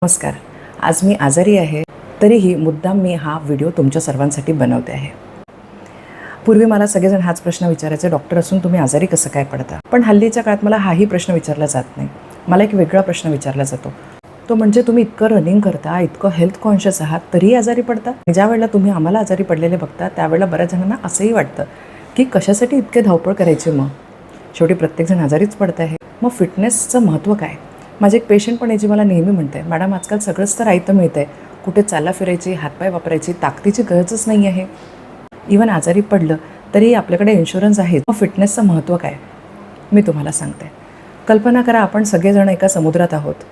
नमस्कार. आज मी आजारी आहे, तरीही मुद्दाम मी हा व्हिडिओ तुमच्या सर्वांसाठी बनवते आहे. पूर्वी मला सगळेजण हाच प्रश्न विचारायचे, डॉक्टर असून तुम्ही आजारी कसं काय पडता? पण हल्लीच्या काळात मला हाही प्रश्न विचारला जात नाही. मला एक वेगळा प्रश्न विचारला जातो. तो म्हणजे तुम्ही इतकं रनिंग करता, इतकं हेल्थ कॉन्शियस आहात, तरीही आजारी पडता? ज्या वेळेला तुम्ही आम्हाला आजारी पडलेले बघता त्यावेळेला बऱ्याच जणांना असंही वाटतं की कशासाठी इतके धावपळ करायची मग? शेवटी प्रत्येकजण आजारीच पडत आहे. मग फिटनेसचं महत्त्व काय? माझे एक पेशंट पण आहे जी मला नेहमी म्हणते, मॅडम आजकाल सगळंच तर आयतं मिळतं आहे, कुठे चाला फिरायची, हातपाय वापरायची ताकदीची गरजच नाही आहे. इवन आजारी पडलं तरी आपल्याकडे इन्शुरन्स आहे. मग फिटनेसचं महत्त्व काय? मी तुम्हाला सांगते. कल्पना करा, आपण सगळेजण एका समुद्रात आहोत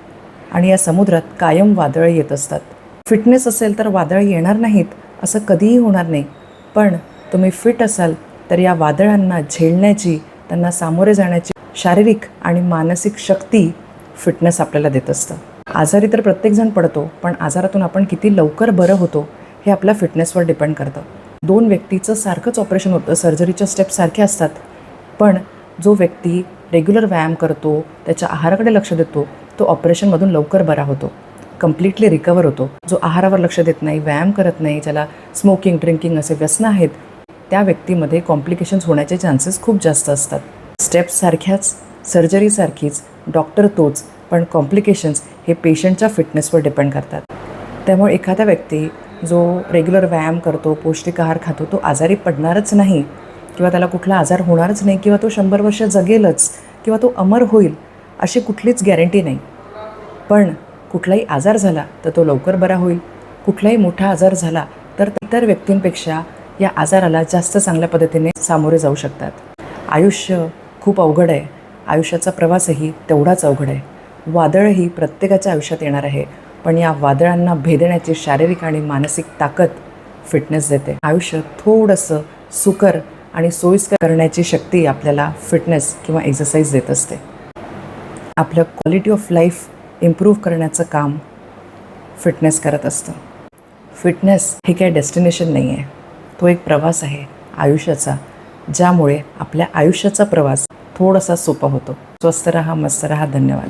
आणि या समुद्रात कायम वादळं येत असतात. फिटनेस असेल तर वादळं येणार नाहीत असं कधीही होणार नाही. पण तुम्ही फिट असाल तर या वादळांना झेलण्याची, त्यांना सामोरे जाण्याची शारीरिक आणि मानसिक शक्ती फिटनेस आपल्याला देत असतं. आजारी तर प्रत्येकजण पडतो, पण आजारातून आपण किती लवकर बरं होतो हे आपल्या फिटनेसवर डिपेंड करतं. 2 व्यक्तीचं सारखंच ऑपरेशन होतं, सर्जरीच्या स्टेप्स सारख्या असतात, पण जो व्यक्ती रेग्युलर व्यायाम करतो, त्याच्या आहाराकडे लक्ष देतो, तो ऑपरेशनमधून लवकर बरा होतो, कम्प्लिटली रिकवर होतो. जो आहारावर लक्ष देत नाही, व्यायाम करत नाही, ज्याला स्मोकिंग, ड्रिंकिंग असे व्यसनं आहेत, त्या व्यक्तीमध्ये कॉम्प्लिकेशन्स होण्याचे चान्सेस खूप जास्त असतात. स्टेप्स सारख्याच, सर्जरीसारखीच, डॉक्टर तोच, पण कॉम्प्लिकेशन्स हे पेशंटच्या फिटनेसवर डिपेंड करतात. त्यामुळे एखादा व्यक्ती जो रेग्युलर व्यायाम करतो, पौष्टिक आहार खातो, तो आजारी पडणारच नाही किंवा त्याला कुठला आजार होणारच नाही किंवा तो 100 वर्ष जगेलच किंवा तो अमर होईल अशी कुठलीच गॅरंटी नाही. पण कुठलाही आजार झाला तर तो लवकर बरा होईल. कुठलाही मोठा आजार झाला तर इतर व्यक्तींपेक्षा या आजाराला जास्त चांगल्या पद्धतीने सामोरे जाऊ शकतात. आयुष्य खूप अवघड आहे. आयुष्याचा प्रवासही तेवढाच अवघड आहे. वादळही प्रत्येकाच्या आयुष्यात येणार आहे, पण या वादळांना भेदण्याची शारीरिक आणि मानसिक ताकद फिटनेस देते. आयुष्य थोडंसं सुकर आणि सोयीस्कर करण्याची शक्ती आपल्याला फिटनेस किंवा एक्सरसाइज देत असते. आपलं क्वालिटी ऑफ लाईफ इम्प्रूव्ह करण्याचं काम फिटनेस करत असतं. फिटनेस हे काही डेस्टिनेशन नाही आहे, तो एक प्रवास आहे आयुष्याचा, ज्यामुळे आपल्या आयुष्याचा प्रवास थोडासा सोपा होतो. स्वस्थ रहा, मस्त रहा. धन्यवाद.